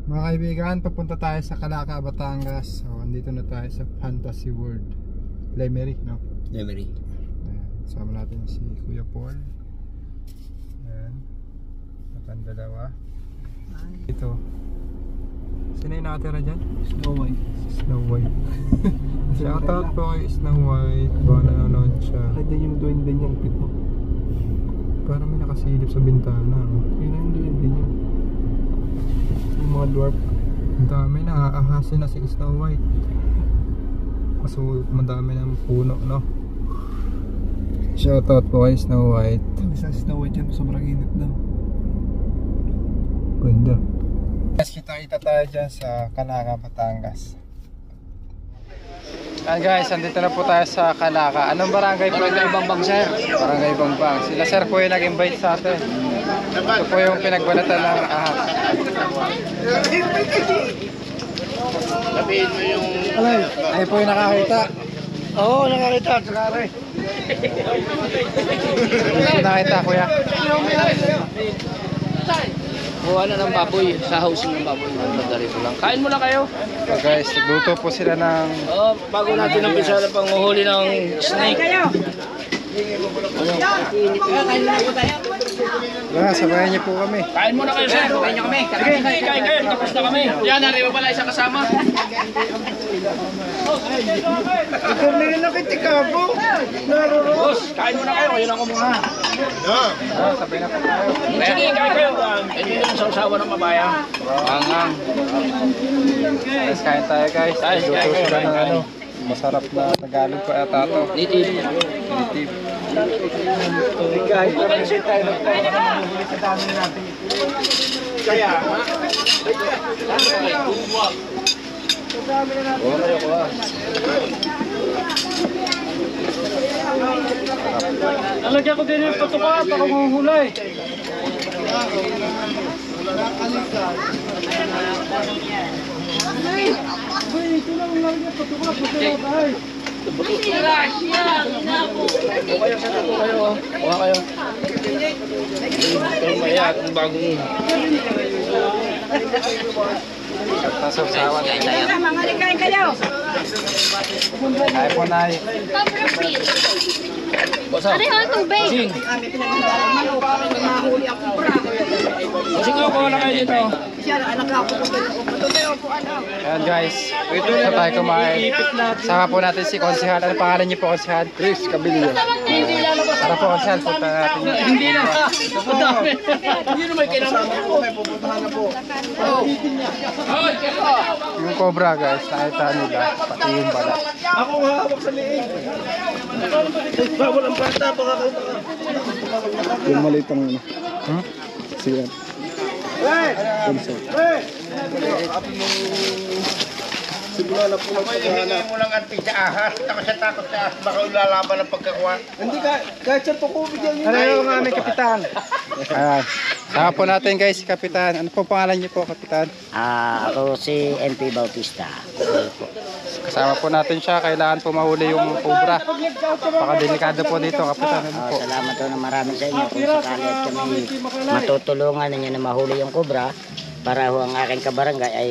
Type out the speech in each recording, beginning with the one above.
Mga kaibigan, papunta tayo sa Calaca, Batangas. So, andito na tayo sa Fantasy World. Lemery, no? Lemery. Ayan, sama natin si Kuya Paul. Ayan. At dalawa. Ito. Sino yung nakatira dyan? Snow White. Snow White. Shoutout po kay Snow White. Baka nanonood siya. Kahit yan yung duwende niyang pito. Parang may nakasilip sa bintana. Yun na yung duwende niya. Yung mga dwarf. Ang dami na. Aahasin na si Snow White. Kaso madami ng puno, no? Shoutout po kay Snow White. Isa Snow White yan. Sobrang init daw. Ganda. Guys, kita tayo dyan sa Calaca, Batangas. Ayan guys, andito na po tayo sa Calaca. Anong barangay po? Barangay Bangbang, sir. Barangay Bangbang. Sila sir po yung nag-invite sa atin. Ito po yung pinagbalatan ng ahas. Sabihin mo yung... Ay po yung nakakita. Oo, nakakita. Sakari. Yung nakita kuya. Kuha na ng baboy. Sa housing ng baboy. Ganito lang. Kain muna kayo. So guys, nagluto po sila ng... Bago natin ang pisa na panguhuli ng snake. Sabayan niyo po kami. Kain muna kayo, sir. Kain niyo kami. Sige, kain kayo. Tapos na kami. Yan, nariba pala isang kasama. Ito nila nakitika po. Boss, kain muna kayo. Kayo na ko muna. Sabay na po tayo. Sige, kain kayo. Ito yung sausawa ng mabaya. Angang. Guys, kain tayo guys. Luto sila ng ano. Masarap na Tagalog pa yata ito. Native. Native. Kahit na kasi tayo nagpapahuli sa dami natin. Kaya, ha? Nalagyan ko din yung patuka at ako mahuhulay. Ito lang lang yung patuka. Kayo sa tato kayo. Kuha kayo. Kayo maya at bagong... Tasawsawan. Mga likain kayo. Ay po na. Basa. Ano yung tubig? Sing. Mahuli ako pra. Kasi nga kuha na kayo dito. Siya na anak ako. Ayan guys, ito tayo kumain. Sama po natin si Konsehal. Ano pangalan niyo po, Konsehal? Chris Cabilio. Tara po, Konsehal. Punta natin. Hindi na. Hindi na may kailangan ako. May pupuntahan na po. Yung cobra guys, nakita nila. Pati yung balat. Ako nga hawak sa liig. Bawal ang bata. Yung maliit ang ano. Siyan. Siguro na po lang pagkahanap. Hindi mo lang ang sa ahas. Takot sa ahas. Baka ulalaban ang pagkakuha. Hindi ka. Kahit sa tukubig yan. Ano yung aming kapitan? Ayan. Sama po natin guys si Kapitan. Ano po pangalan niyo po, Kapitan? Ako si MP Bautista. Kasama po natin siya. Kailangan po mahuli yung cobra. Napakadelikado po dito, Kapitan. Ano po? Salamat po na marami sa inyo kung sakali at kami matutulungan ninyo na mahuli yung cobra para ho ang aking kabarangay ay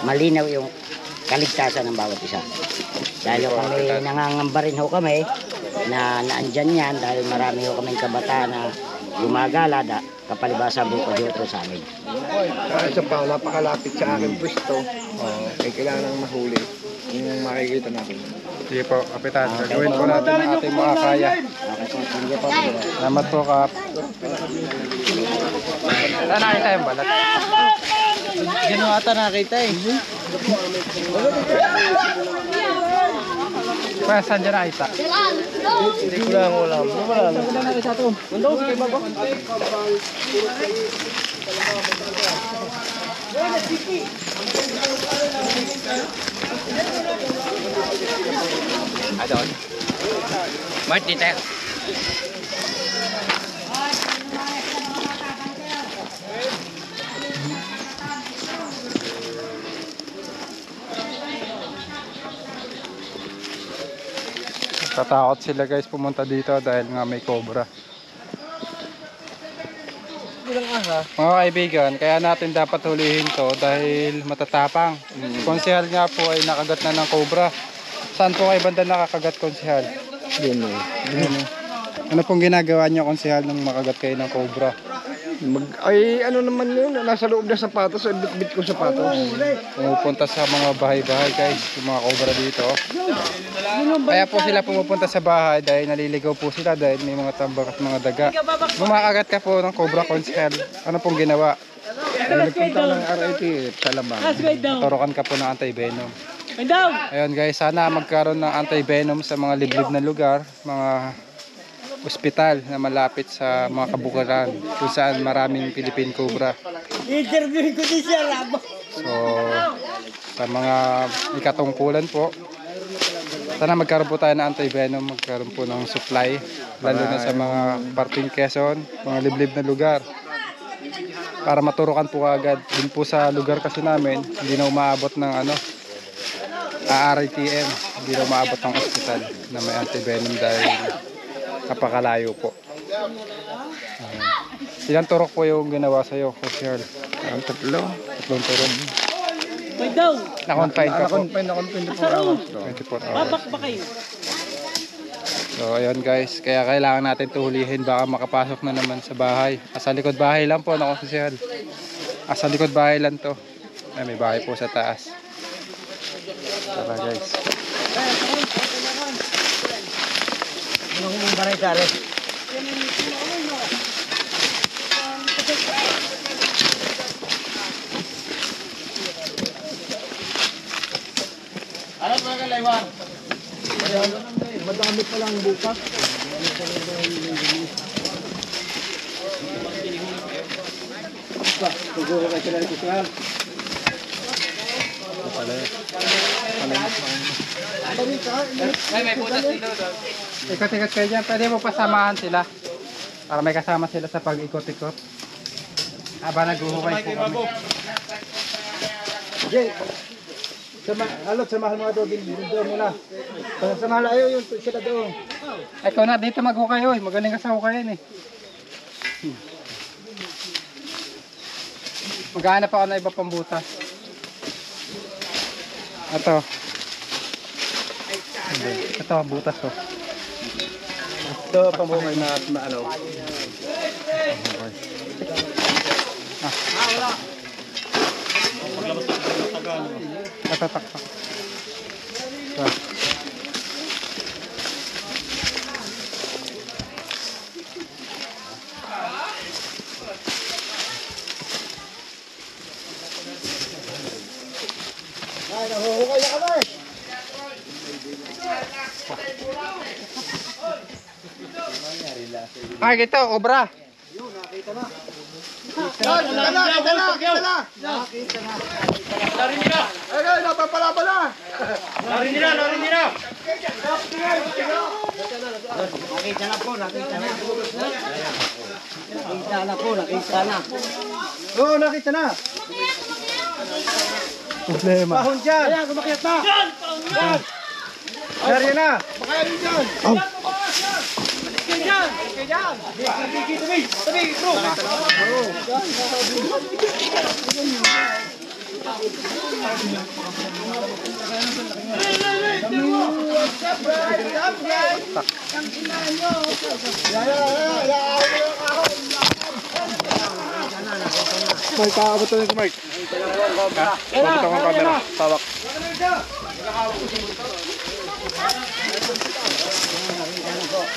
malinaw yung kaligtasan ng bawat isa. Dahil kami nangangamba rin ho kami na naandyan yan dahil marami ho kaming kabataan na gumagala kapalibasa buko dito sa amin. Isa pa, napakalapit sa aking pwesto. Kailangan mahuli. Yung makikita natin. Sige po, Kapitan. Gagawin po natin ang ating makakaya. Okay po, sige po. Salamat po, Kap. Saan nakita yung balat? Gano'n ata nakita eh. Kaya saan dyan nakita? Hindi ko lang wala. Wala lang. Mundo, sige bago. Adon. Mart dito. Tatakot sila guys pumunta dito dahil nga may cobra. Mga kaibigan, kaya natin dapat hulihin to dahil matatapang. Konsehal nga po ay nakagat na ng cobra. Saan po kayo banda nakakagat, konsehal? Ano pong ginagawa niyo, konsehal, nung makagat kayo ng cobra? Ay, ano naman yun? Nasa loob ng sapatos, ay bit-bit ko sapatos. Pumupunta sa mga bahay-bahay guys, yung mga cobra dito. Kaya po sila pumupunta sa bahay dahil naliligaw po sila dahil may mga tambak at mga daga. Bumakagat ka po ng cobra, konsehal, ano pong ginawa? Nagpunta ng RIT sa labang. Turukan ka po ng anti-venom. Ayun guys, sana magkaroon ng anti-venom sa mga liblib na lugar, mga ospital na malapit sa mga kabukiran kung saan maraming Philippine cobra. So, sa mga ikatungkulan po, sana magkaroon po tayo ng anti-venom, magkaroon po ng supply, lalo na sa mga parting Quezon, mga liblib na lugar. Para maturukan po agad. Din po sa lugar kasi namin, hindi na umaabot ng RITM, hindi na umaabot ng ospital na may anti-venom dahil napakalayo po. Ilang turok po yung ginawa sa'yo, Coach? Ang tatlo. Tatlong turok. Na-confine ka po. Na-confine po ako. 24 hours. So ayun guys, kaya kailangan natin tuhulihin, baka makapasok na naman sa bahay. Sa likod bahay lang po, Coach. Sa likod bahay lang to. Ay, may bahay po sa taas. Tara guys. Madami pa lang bukas. Siguro ka sila ito siya. Ay, may butas dito. Ikot-ikot kayo dyan. Pwede mo pasamahan sila. Para may kasama sila sa pag-ikot-ikot. Aba, naghuhukay po kami. Jay, samahan mga doon doon muna. Samahan ayaw yung sila doon. Ay, ikaw na, dito maghukay. Oy. Magaling ka sa hukayan eh. Maghahanap ako na iba pang butas. Ito, butas oh. Ito, pamukay na ano. Natatakpak. Ay, nahuhukay na kami. Ay, ito, obra. Nakita na. Ay, napapalaba na. Nakita na. Oo, nakita na. Problema. Pahon dyan. Ayan, kumakyat na. Dyan. Narya na. Baka yan dyan. Tabi, bro. Mike, kakabot na ito, Mike. Pakita ko ang camera. Tawak.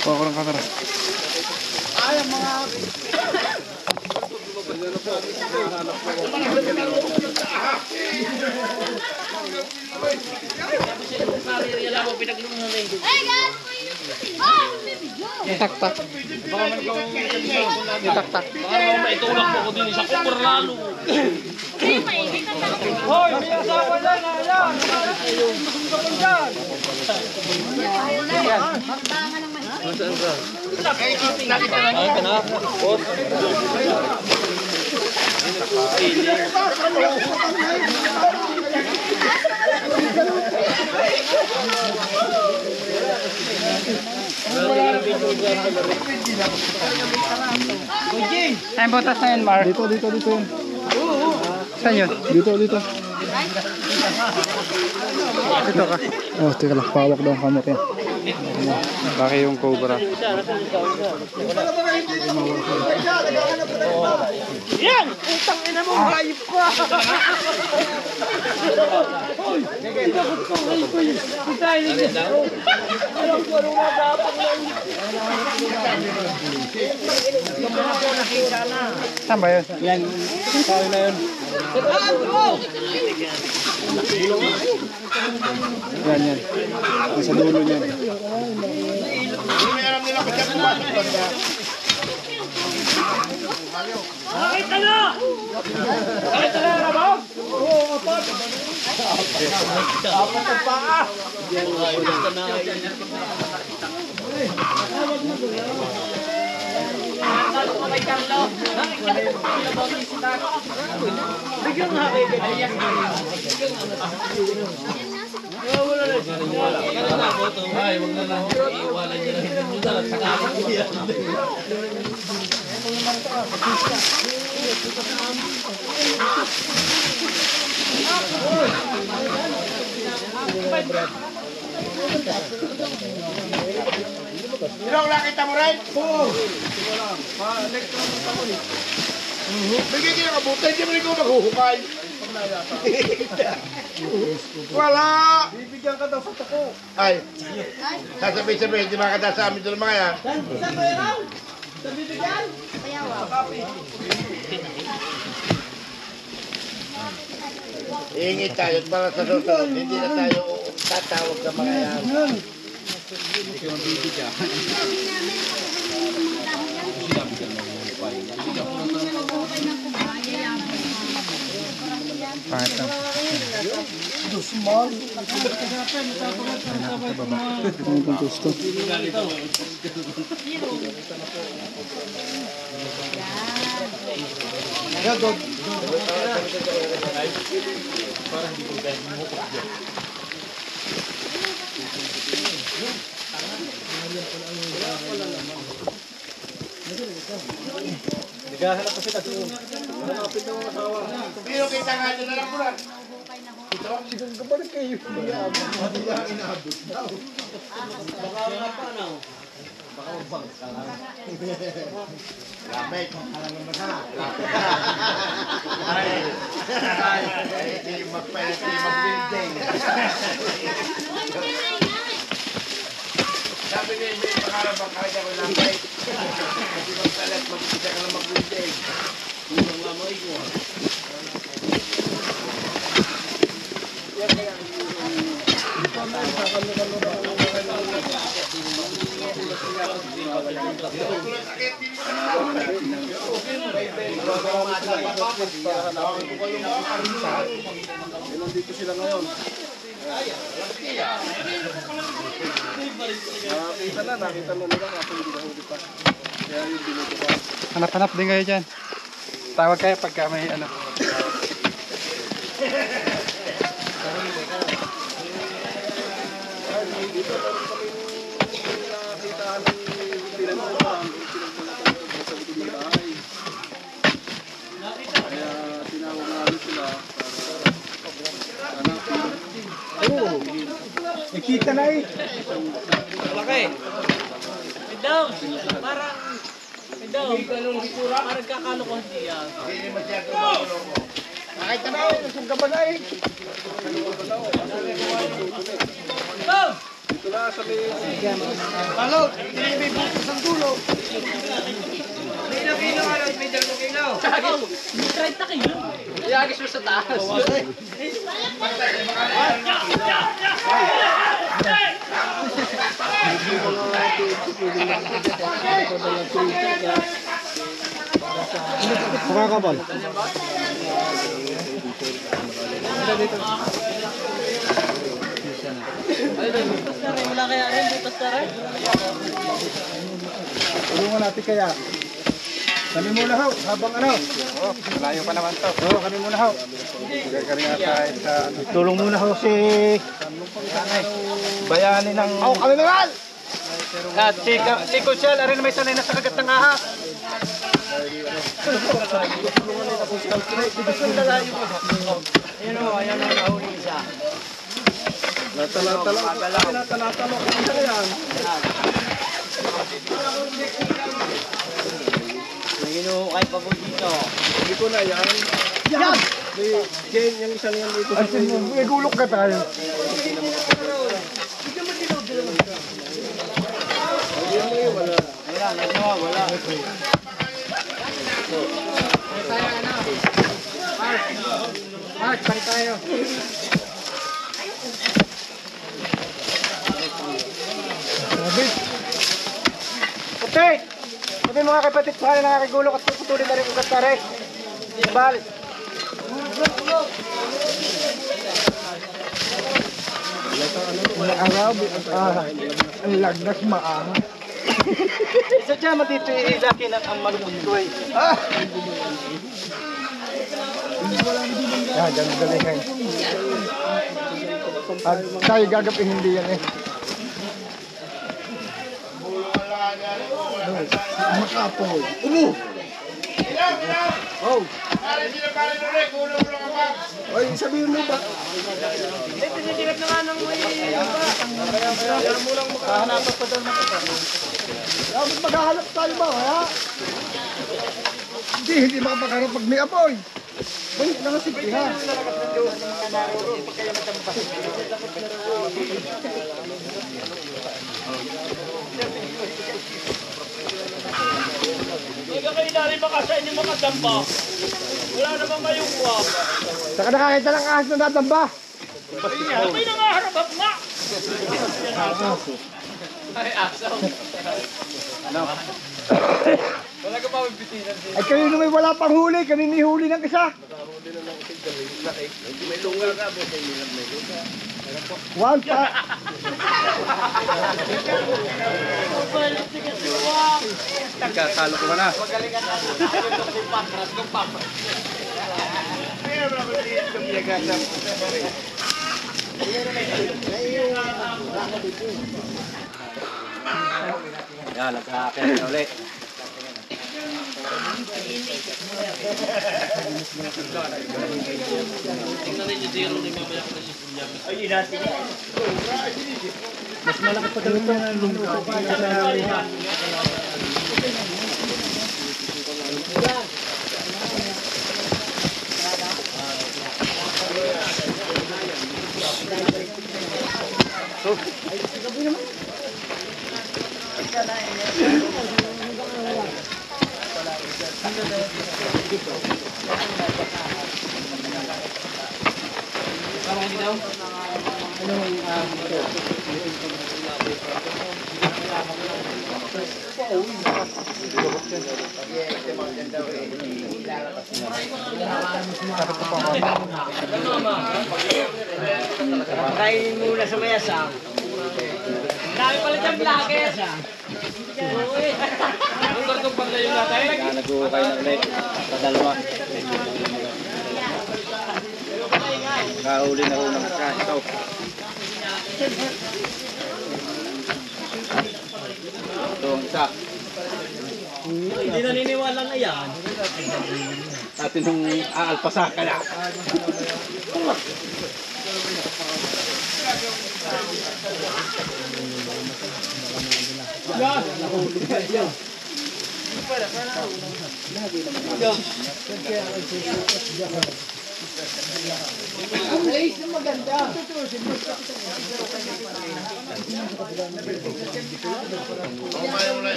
Kuha ko ng camera. Tak-tak. Tak-tak. Maitulak mo ko din sa kubra lalo. Hoy, may asawa dyan. Ayan. Nakita na. Saan butas na yun, Mar? Dito yun. Saan yun? Dito. Dito ka. Oh, teka lang. Pawak daw ang kamot yan. Baki yung cobra. Yan! Utang ina mo, hayop ka! Saan ba yun? Yan. Tayo na yun. Yan. Sa dulo niyan. Nakita na! Nakita na, Rabaw! Sino nakita mo rin? Oo. Bigyan ka ng kabutan, hindi mo rin ko maghuhukay. Wala! Bibigyan ka daw sa tako. Ay, sasabihin, hindi makakata sa amin doon mga yan. Saan ko yun? Sa bibigyan? Iingit tayo para sa susunod, hindi na tayo tatawag sa mga yan. Pangit lang. Pero kita nga dyan na lang puran. Ito, sigang kabalik kayo. Hindi ang inaabot daw. Baka nga pa, ano? Baka magbang ka lang. Lapit. Alam mo na. Hindi mag-building. Sabi niya, hindi makarap ang kaya ko lapit. Hindi magkalat, mag-isa ka lang mag-building. Hindi nga mo ikaw. Nandito sila ngayon. Nakita na nila ako hindi nahuli pa. Kaya yung binuto pa. Hanap-hanap din kayo dyan. Tawag kayo pagka may ano. Dito meron kami nakakita ng pinagpunan sa likod ng bahay. Kaya tinawag namin sila para hanapin. Oo. Nakita na eh. Malaki. Pidaw. Parang... Pidaw. Parang kakalokohan siya. Hindi masyado makulong. Nakita na ako, nagsuga na eh. Pidaw! Dito na sa may... Balot! Hindi may butas ang dulo. May ilang kilo ka lang, may 2 kilo. 30 kayo. Iagis mo sa taas. Makakabal. Wala kaya rin butas na rin. Tulungan natin kaya. Kami muna ho, habang ano. Oh, malayo pa naman to. Oo, kami muna ho. Gagaling na tayo sa ano. Tulong muna ho si bayani ng... Oh, kami naman! At si Kusyal, arin may sanay na sa kagat ng ahas. Ayan o, nahuli isa. Natala-tala ko isa na yan. May hinuhukay pa po dito. Hindi ko na yan. Yan! Jane, yung isang yan dito. Ay, may gulok ka tayo. Wala. Mark, balik tayo. Okay! Sabi mga kapatid, pahala na aking gulok at puputulin na rin ugat na rin. Balik. Ang lagnas maangas. Isa dyan, matito ilaki ng ang malupot ko eh. Ganun galingan. Pag tayo gagapin, hindi yan eh. Makapoy. Oh. Ay, sabihin mo ba? Tinitirap na nga ng may... Hahanapan pa daw na ito. Dapat maghahanap tayo ba, kaya? Hindi makapagharap pag may apoy. Uy, nakasipin ha. Ikaw kayo na rin baka sa inyo makadamba. Wala naman kayong kuwag. Saka nakakita ng ahas na natamba. May nangaharap nga. Ay kayo na may wala pang huli, kanini huli ng isa. One pa. Nagkakalo ko na. Yan, nagkakakit na ulit. Kainin muna sa mayasang. Dami pala dyan vlogger. Ang kartong paglayo natin. Yan, nag-uukay na ulit. Sa dalawa. Kahuli na ho ng kaso. Ito ang isa. Hindi naniniwala na yan. Atin nung aalpasaka na.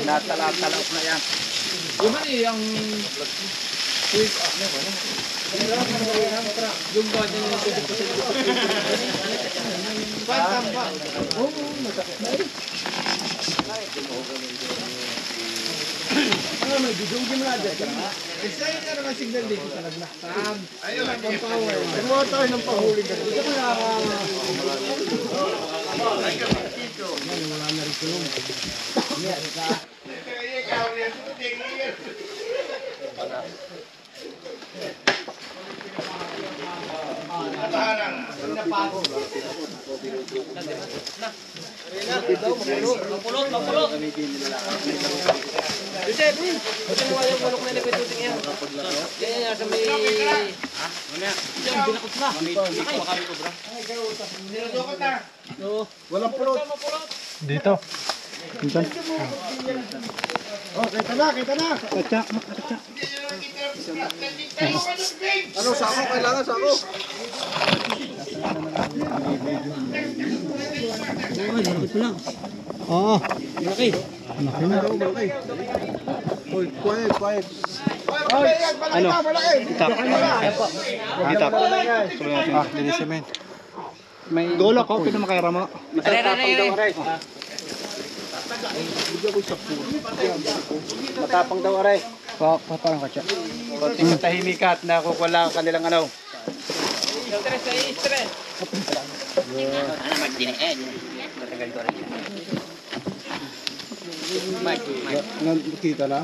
Natala-talok na yan. Dito. Diyan. Ah, linisin mo yun. May Gola ko, pinamakayara mo. Matapang daw aray. parang katsa. Konting katahimikat na kukulang ang kanilang ano. Nakita na?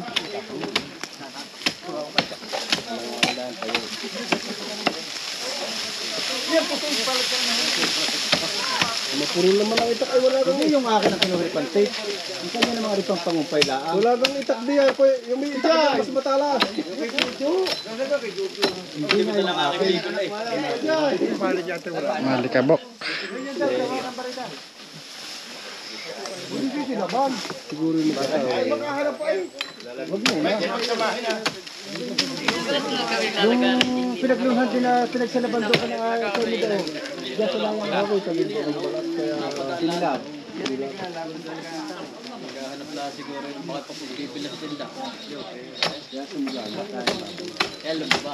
Mapuro naman ang itak ay wala kang Yung akin ang kinuhiripan tape. Yung kanya namang ripang pangumpay laang. wala kang itak diyan. Yung may itak na mas matalas. Hindi mo lang akin dito na eh. Malikabok. Siguro yung ay makaharap pa eh. Yung pinagluhan din na pinagsalaban doon ka na sa mga daw. Diyan sa lang ang ako kami. Kaya maghahanap lang siguro yung mga pagpipilas din lang. Kaya sumula na tayo. Kaya lumaba.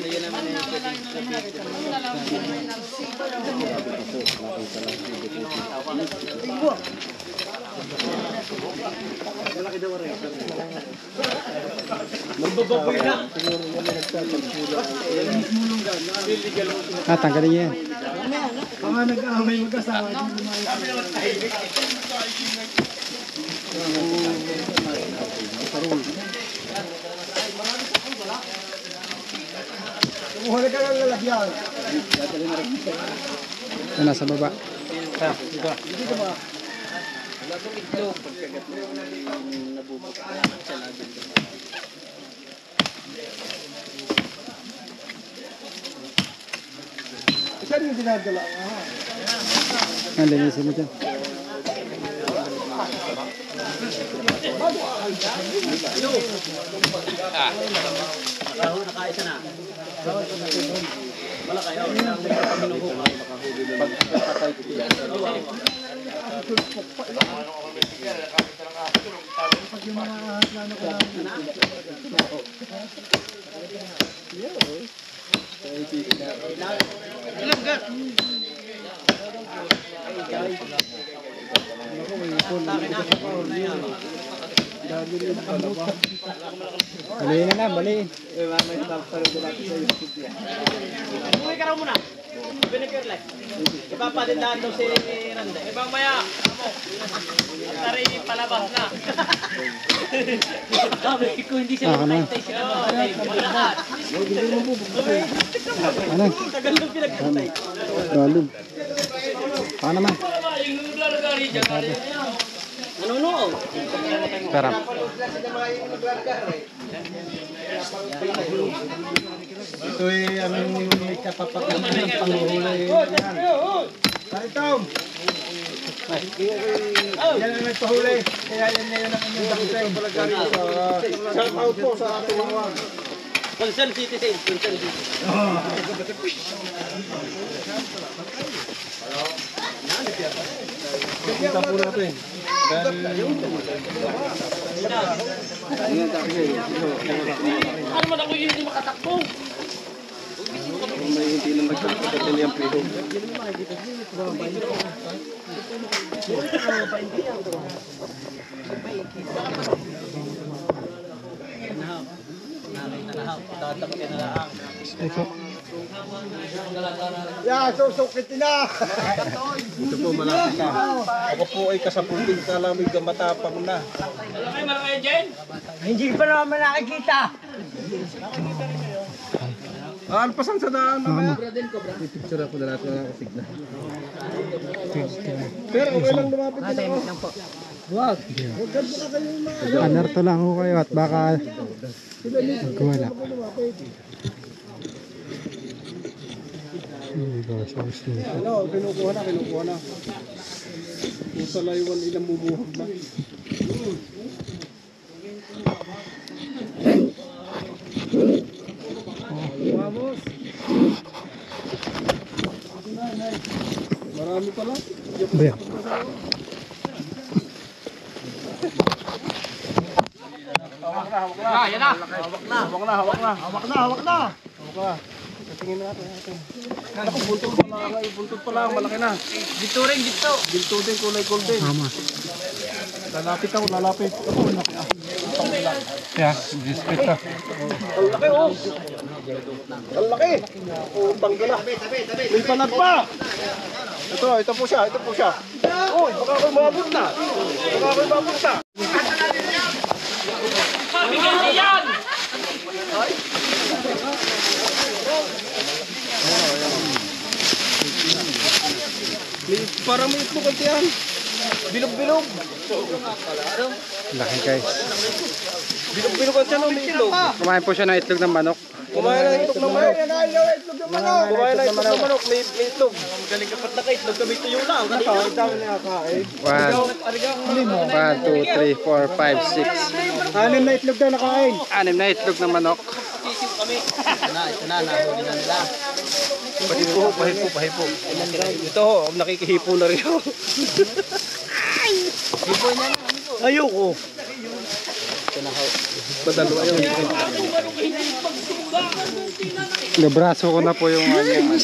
Yan naman Ah, tanggalin niya yan. Mga nag-aamay magkasama. Kumuha ka ng lalagyan. Yan, nasa baba. Saan yung dinadala? Yan, linisin mo dyan. nakaisa na. Wala kayo. Pagpatay ko yan. Baliin na lang, baliin. Umuwi ka raw muna. Vinegar like. Ipapadindaan daw si Randa. Ibang maya. Ang tari palabas na. Sabi ko hindi siya magtay siya. Ano? Tagal nung pinagkatay. Dalog. Paano naman? Ano no? Sarap. Ito ay aming kapapaganda ng panguhuli. Saritaw! Yan ang nagpahuli. Kaya yan ngayon ang aming dakitain. Shout out po sa ating mga Concern citizen. Concern citizen. kita po natin. Ano man ako yun yung makatakbo? may hindi na nagkakadating yung piho. Ya, susukit na. Ito po malapit na. Ako po ay kasaputin ka lamig na matapang na. Malaki, malaki dyan. Hindi pa naman nakikita. Alpasan sa daan mamaya. Pipicture ako na natin wala kasi na. Pero okay lang lumapit na ako. Wag. Alerto lang ako kayo at baka magkuwala. Ano, kinukuha na. Kung sa laywan ilang bubuhag na. Vamos. Marami pala. Bayan. Hawak na. Tingin natin. Ako, buntot pa lang, malaki na. Dito rin, dito. Ginto din, kulay gold din. Tama. Lalapit ako. Ako, laki. Yeah, discreet ka. Ang laki, oh. Ang laki. Oh, tanggal na. May panat pa. Ito po siya. Oh, baka ako'y mabot na. Mabigat yan. Parang may itlog at yan. Bilog-bilog. Laki guys. Bilog-bilog at yan, oh, may itlog. Kumain po siya ng itlog ng manok. Kumain ng itlog ng manok. May itlog. Galing kapat na kayo, itlog kami tuyo lang. Ang dami na kakain. 1, 2, 3, 4, 5, 6. 6 na itlog daw nakain. 6 na itlog ng manok. Sisiw kami. Ito na, nahuli na nila. Pahipo. Ito ho, nakikihipo na rin ako. Ayoko. Padalo yun. Nabraso ko na po yung ano.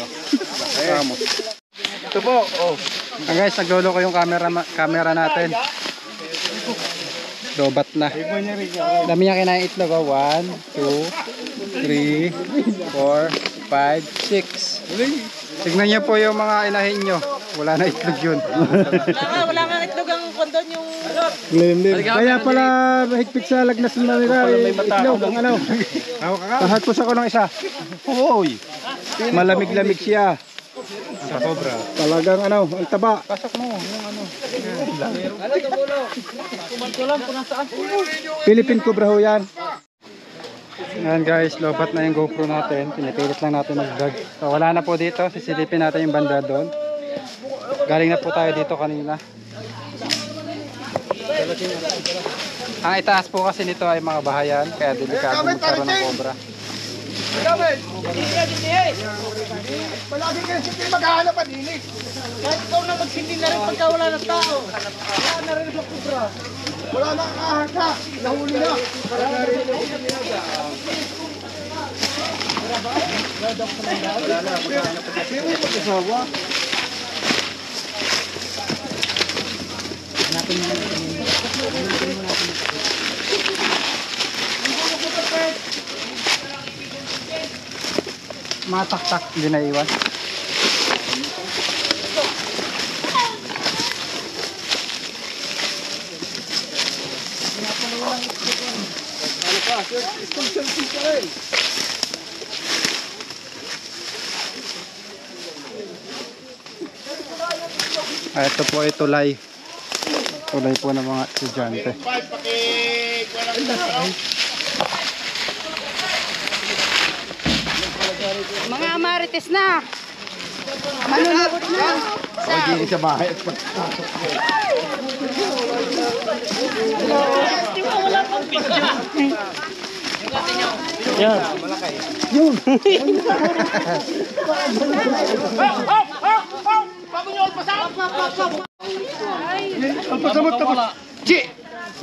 Vamos. Ito po, oh. Guys, naglolo ko yung camera natin. Lobat na. Dami niya kinain itlog. 1, 2, 3, 4, 5, 6. Tignan niyo po yung mga inahin nyo. Wala na itlog yun. Wala nga itlog ang kondon yung... Kaya pala mahigpit sa lagnas ng nila itlog. Ang ano. Kahapos ako ng isa. Hoy. Malamig-lamig siya. Sa cobra. Talagang ano, ang taba. Pasok mo yung ano. Philippine cobra ho yan. Ayan guys, lobat na yung GoPro natin. Pinipilit lang natin mag-vlog. So wala na po dito. Sisilipin natin yung banda doon. Galing na po tayo dito kanina. Ang itaas po kasi nito ay mga bahayan. Kaya delikado magkaroon ng cobra. Palagi kayo hindi maghahanap ang inis. Kahit ikaw na magsindi na rin pagka wala ng tao. Wala na rin sa kubra. Wala na kakahaka. Nahuli na. Mataktak, hindi na iwan. Ito po ay tulay. Tulay po ng mga estudyante. Mga marites na. Manunod na. Sa bahay.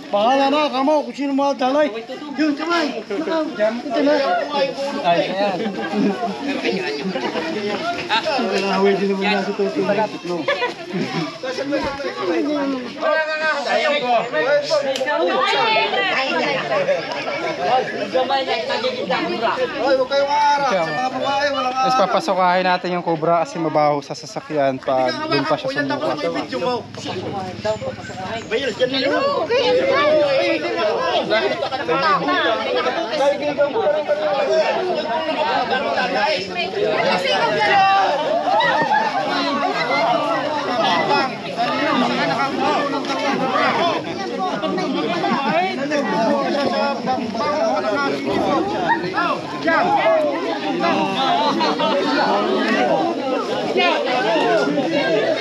Bahala na, kamo, kung sino mga dalay. Yun, kamay. Ito na. Ay, ayan. Nahawi din naman na si Toto. Hoy, huwag kayong aarap. Sa mga babae, walang Tapos papasokahin natin yung cobra kasi mabaho sa sasakyan pag doon pa siya sa mukha.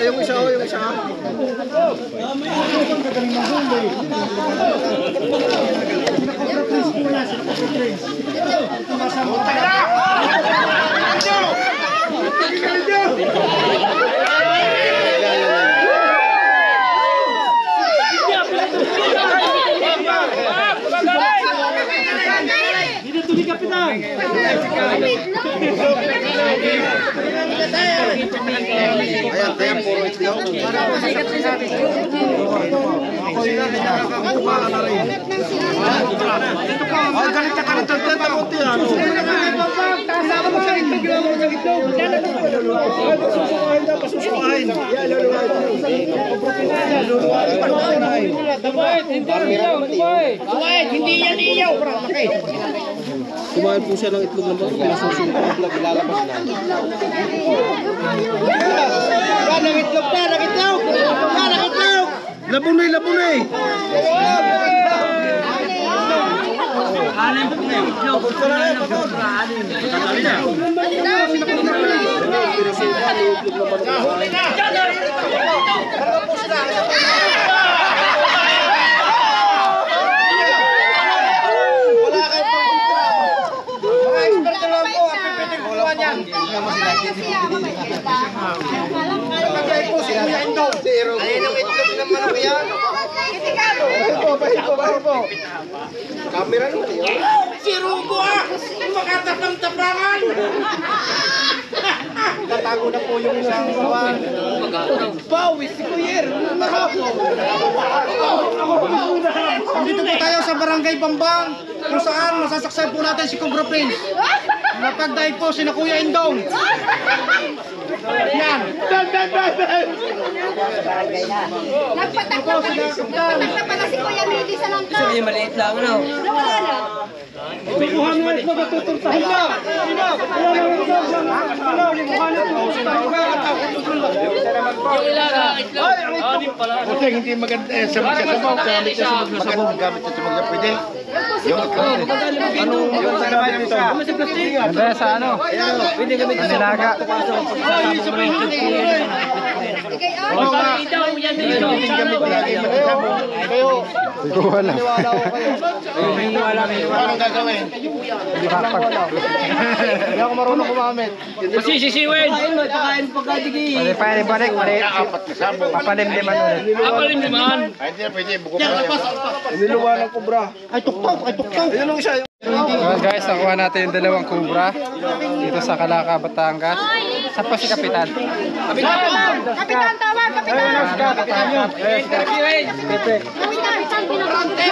yung isa, yung isa. Ayan, puro itlog. Ay, galit na galit ang tenta ko tiyan. Kailangan mo sa itlog, kailangan mo sa itlog. Pasusukahin daw, pasusukahin. Hindi yan iyaw. Kumain po siya ng itlog ng mga susunod. Ilalabas na. Nag-itlog na, nag-itlog! Nag-itlog! Labunay, labunay! Anim po na itlog. Huli na! Wala kayo pang-kontra. Mga expert na lang po, ang pipiting kukuha niyan. Ayun ang itlog ng manok yan. Bahil po. Camera naman yun. Si Rubo ah! Makatapang-tapangan! Tatago na po yung isang kawan. Bawis si Kuyer! Dito po tayo sa Barangay Bambang kung saan masasaksan po natin si Cobra Prince. Napagdaig po si na Kuya Indong. Yan! Nagpatak na pala si Kuya Mili sa langka. Sabi maliit lang, ano? Wala na. Kukuha mo ito matutuntahin na! Yung ilaga, itlog. Kasi hindi maganda sa magsasabaw. Gamit siya sa magsasabaw. Gamit siya sa magsasabaw. Pwede? Yung anong maganda naman yung isa? Ganda sa ano? Ang nilaga. Ikaw yan dito. Kayo, Hindi ko alam. anong gagawin? Hindi ako marunong kumamit. Masisisiwin. Pwede balik. Papalimliman ulit. Apalim naman. Ay, hindi na pwede. Buko pa yan. Iniluwa ng kubra. Ay, tuktok! Ay, tuktok! Ayun ang isa. Well guys, nakuha natin yung dalawang cobra dito sa Calaca, Batangas. Saan pa si Kapitan? Kapitan, tawag! Kapitan!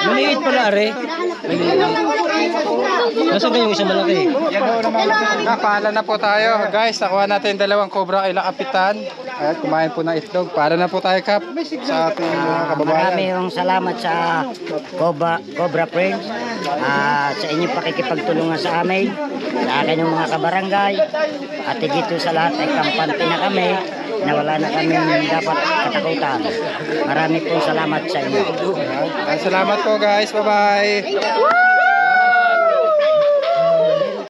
Maliit pala, are. Nasaan kayong isang malaki? Paalam na po tayo. Guys, nakuha natin yung dalawang cobra kay Kapitan. At kumain po ng itlog. Paalam na po tayo, Kap, sa ating mga kababayan. Maraming salamat sa Cobra Prince, sa inyong pakikipagtulungan sa amin, sa akin yung mga kabarangay, at higit sa lahat ay kampante na kami na wala na kami dapat katakutan. Marami pong salamat sa inyo. Salamat po guys. Bye-bye.